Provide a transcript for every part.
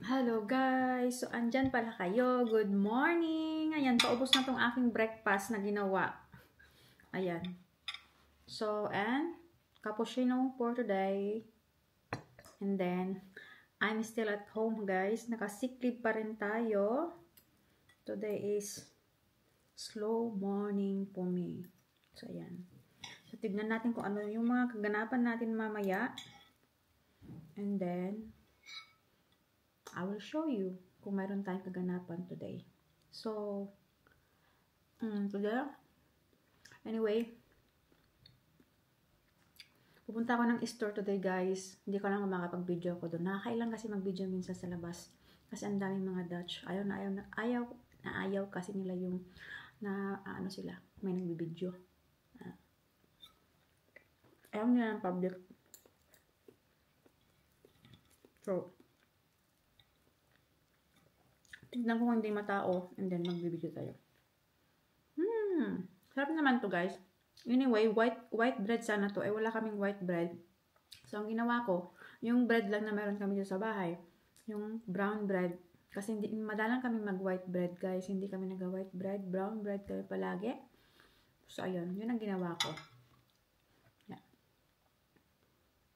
Hello guys! So, andyan pala kayo. Good morning! Ayan, paubos na tong aking breakfast na ginawa. Ayan. So, and cappuccino for today. And then, I'm still at home guys. Naka-sick leave pa rin tayo. Today is slow morning for me. So, ayan. So, tignan natin kung ano yung mga kaganapan natin mamaya. And then, I will show you kung mayroon tayong kaganapan today. So, today, anyway, pupunta ako ng store today guys. Hindi ko lang makapag-video ko doon. Nakakailang kasi mag-video minsan sa labas. Kasi ang daming mga Dutch. Ayaw kasi nila yung ano sila, may nagbibideo. Ayaw nila ng public. So, tignan ko kung hindi matao, and then magbibigyo tayo. Sarap naman to guys. Anyway, white bread sana to. Wala kaming white bread. So, ang ginawa ko, yung bread lang na meron kami dito sa bahay. Yung brown bread. Kasi madalang kami mag-white bread guys. Hindi kami nag-white bread. Brown bread kami palagi. So, ayun. Yun ang ginawa ko. Yeah.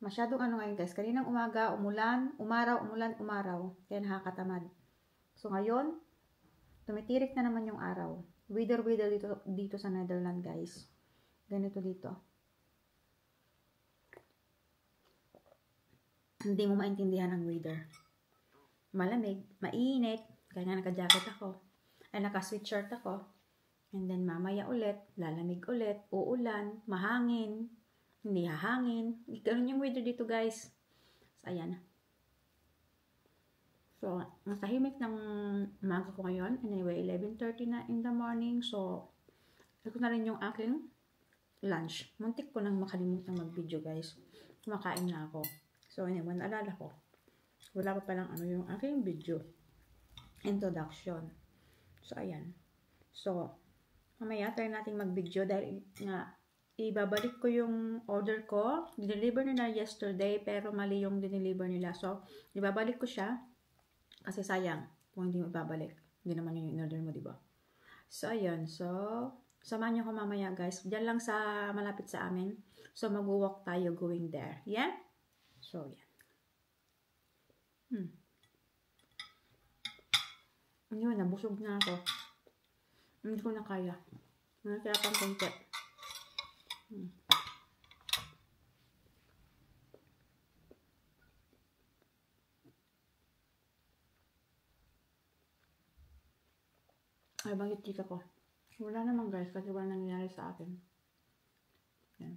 Masyadong ano ngayon guys. Kaninang umaga, umaraw. Kaya nakakatamad. So, ngayon, tumitirik na naman yung araw. Weather dito sa Netherlands, guys. Ganito dito. Hindi mo maintindihan ang weather. Malamig, mainit, kaya naka-jacket ako. Ay, naka-sweatshirt ako. And then, mamaya ulit, lalamig ulit, uulan, mahangin, hindi hahangin. Ganun yung weather dito, guys. So, ayan. So, nakahimik ng umaga ko ngayon. Anyway, 11:30 na in the morning. So, ito na rin yung aking lunch. Muntik ko nang makalimutan mag-video guys. Kumakain na ako. So, anyway, naalala ko. Wala pa palang ano yung aking video. Introduction. So, ayan. So, mamaya try natin mag-video dahil nga ibabalik ko yung order ko. Dineliver nila yesterday pero mali yung dineliver nila. So, ibabalik ko siya. Kasi sayang kung hindi mo ibabalik. Hindi naman yung in-order mo, diba? So, ayun. So, samahan nyo ko mamaya, guys. Diyan lang sa malapit sa amin. So, mag-walk tayo going there. Yeah? So, yan. Yun, nabusog na ako. Hindi ko na kaya. Kaya pang konti. Ay, bang yung tika ko. Wala naman guys, kasi wala nangyayari sa akin. Yan.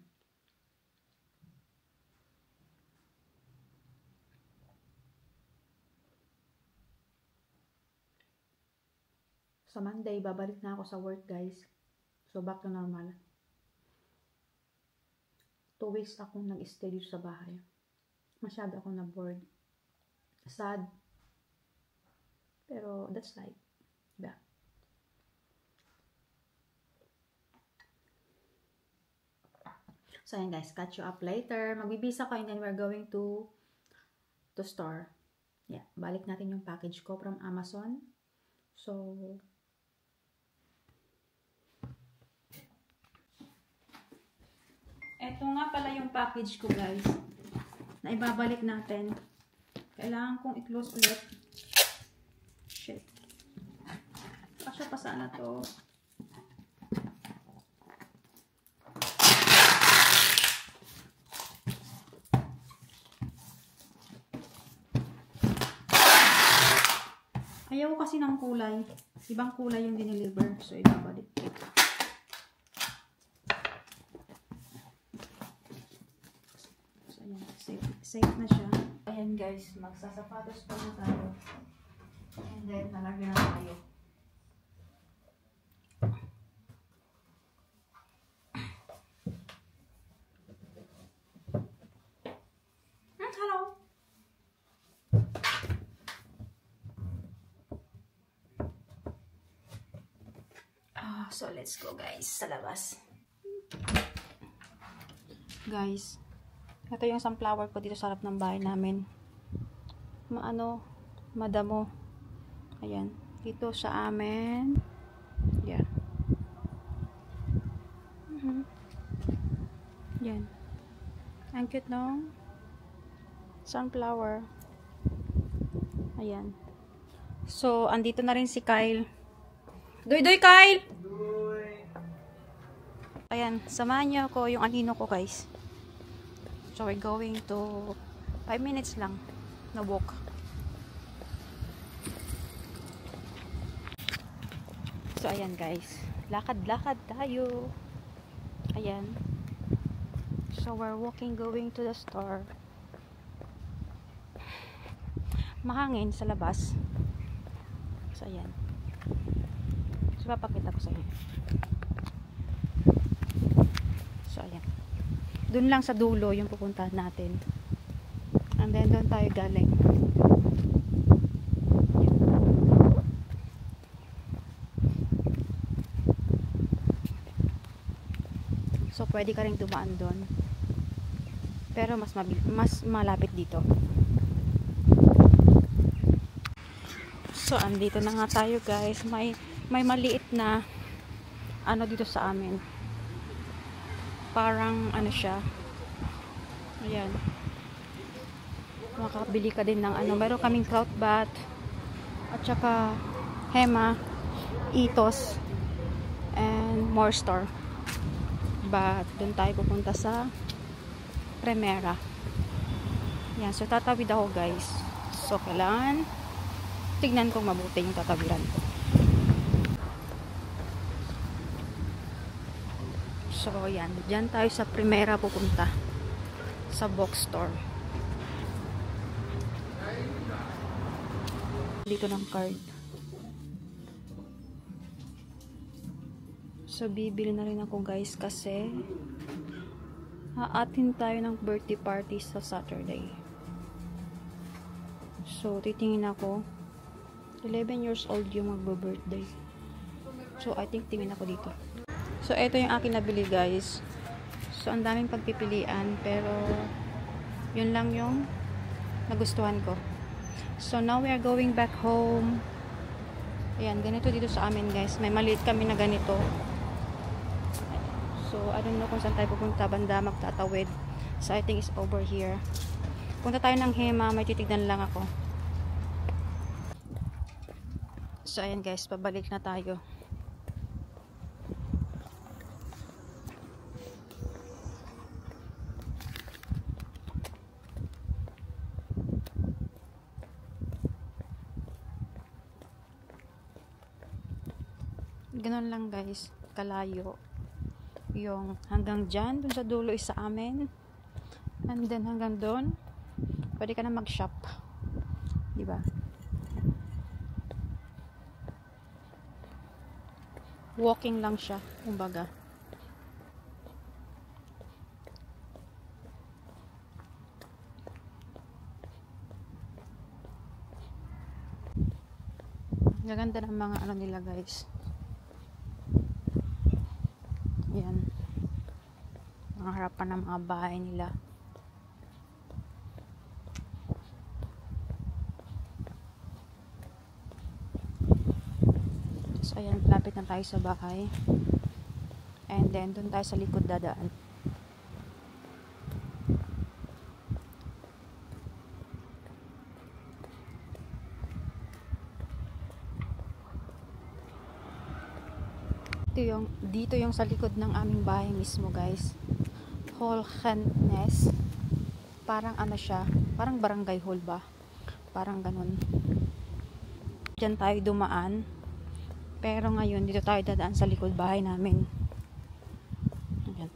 Sa Monday, babalik na ako sa work guys. So, back to normal. 2 weeks akong nag-stay dito sa bahay. Masyado akong na-bored. Sad. Pero, that's life. Diba? So, ayan guys, catch you up later. Magbibisa ko and then we're going to store. Yeah, balik natin yung package ko from Amazon. So, eto nga pala yung package ko guys. Na ibabalik natin. Kailangan kong i-close ulit. Shit. Kasya pa sana to. Ayaw ko kasi ng kulay. Ibang kulay yung dineliver. So, ibabalik ko. So, ayan. Safe na siya. Ayan guys. Magsasapatos pa na tayo. And then, nalagyan na tayo. Hello! So, let's go guys sa labas. Guys, ito yung sunflower ko dito sa harap ng bahay namin. madamo. Ayan. Dito sa amin. Yan. Yan. Ang cute, no? Sunflower. Ayan. So, andito na rin si Kyle. Doy, Kyle! Ayan, samahan niyo ako yung anino ko, guys. So, we're going to 5 minutes lang na walk. So, ayan, guys. Lakad-lakad tayo. Ayan. So, we're walking going to the store. Mahangin sa labas. So, ayan. So, papakita ko sa inyo. So, ayan. Doon lang sa dulo yung pupuntahan natin. And then, doon tayo galing. So, pwede ka rin dumaan doon. Pero, mas malapit dito. So, andito na nga tayo, guys. May maliit na ano dito sa amin. Parang ano siya. Ayan. Makakabili ka din ng ano. Meron kaming kraut bat at saka Hema, Itos, and more store. But doon tayo pupunta sa Primera. Yan. So, tatawid ako, guys. So, kailangan tignan kong mabuti yung tatawiran ko. So, yan. Diyan tayo sa Primera pupunta. Sa bookstore. Dito ng card. So, bibili na rin ako, guys, kasi haatin tayo ng birthday party sa Saturday. So, titingin ako. 11 years old yung magbo-birthday. So, I think tingin ako dito. So, ito yung akin nabili, guys. So, ang daming pagpipilian, pero yun lang yung nagustuhan ko. So, now we are going back home. Ayan, ganito dito sa amin, guys. May maliit kami na ganito. So, I don't know kung saan tayo pupunta. Banda, magtatawid. So, I think it's over here. Punta tayo ng Hema. May titignan lang ako. So, ayan, guys. Pabalik na tayo. Ganon lang, guys, kalayo yung hanggang dyan, dun sa dulo is sa amin, and then hanggang dun pwede ka na mag-shop, diba? Walking lang siya, kumbaga. Gaganda ng mga ano nila, guys. Yan. Mga harapan ng mga bahay nila. So, ayan. Lapit na tayo sa bahay. And then, dun tayo sa likod dadaan. Dito yung sa likod ng aming bahay mismo, guys. Holgennes. Parang ano siya, parang barangay hall ba? Parang ganun. Diyan tayo dumaan. Pero ngayon, dito tayo dadaan sa likod bahay namin. Ayan.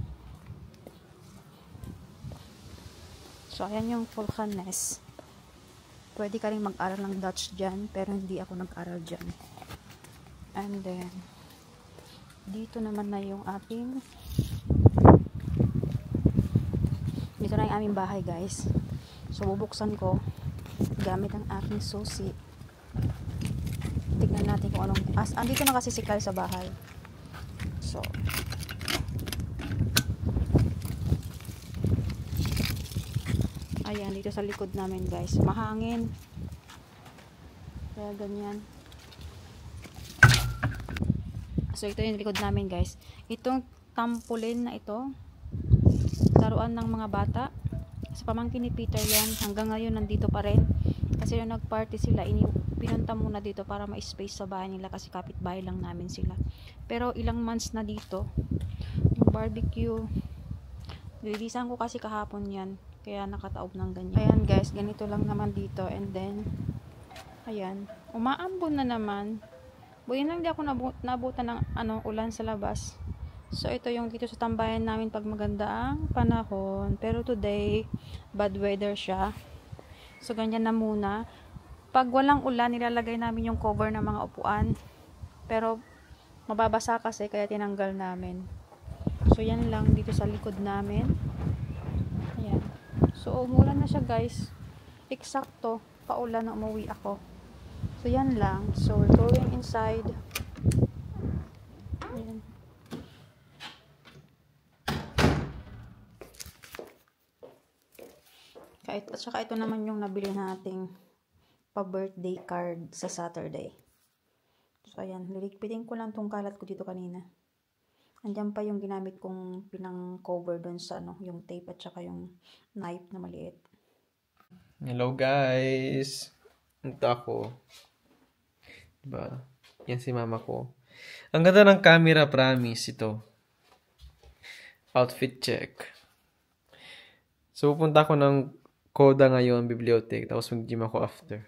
So, ayan yung Holgennes. Pwede ka rin mag-aral ng Dutch dyan, pero hindi ako nag-aral dyan. And then, dito naman na yung ating dito na yung aming bahay, guys. So, bubuksan ko gamit ang aking susi. Tignan natin kung anong andito na kasi si Kyle sa bahay. So, ayan, dito sa likod namin, guys. Mahangin. Kaya ganyan. So, ito yung likod namin, guys. Itong trampoline na ito, laruan ng mga bata. Sa pamangkin ni Peter yan. Hanggang ngayon, nandito pa rin. Kasi yung nag-party sila, pinunta muna dito para ma-space sa bahay nila kasi kapitbahay lang namin sila. Pero ilang months na dito. Yung barbecue, nililisan ko kasi kahapon yan. Kaya nakataob ng ganyan. Ayan guys, ganito lang naman dito. And then, ayan. Umaambon na naman. Buti lang di ako nabutan ng ulan sa labas. So, ito yung dito sa tambayan namin pag maganda ang panahon. Pero today, bad weather siya. So, ganyan na muna. Pag walang ulan, nilalagay namin yung cover ng mga upuan. Pero, mababasa kasi, kaya tinanggal namin. So, yan lang dito sa likod namin. Ayan. So, umulan na siya guys. Eksakto, paulan na umuwi ako. So, yan lang. So, we're going inside. Ayan. At saka ito naman yung nabili nating pa-birthday card sa Saturday. So, ayan. Liligpitin ko lang tong kalat ko dito kanina. Andiyan pa yung ginamit kong pinang-cover doon sa yung tape at saka yung knife na maliit. Hello guys! Ito ako. Diba? Yan si mama ko. Ang ganda ng camera, promise ito. Outfit check. So, pupunta ako ng Koda ngayon, bibliothèque. Tapos mag-gym ako after.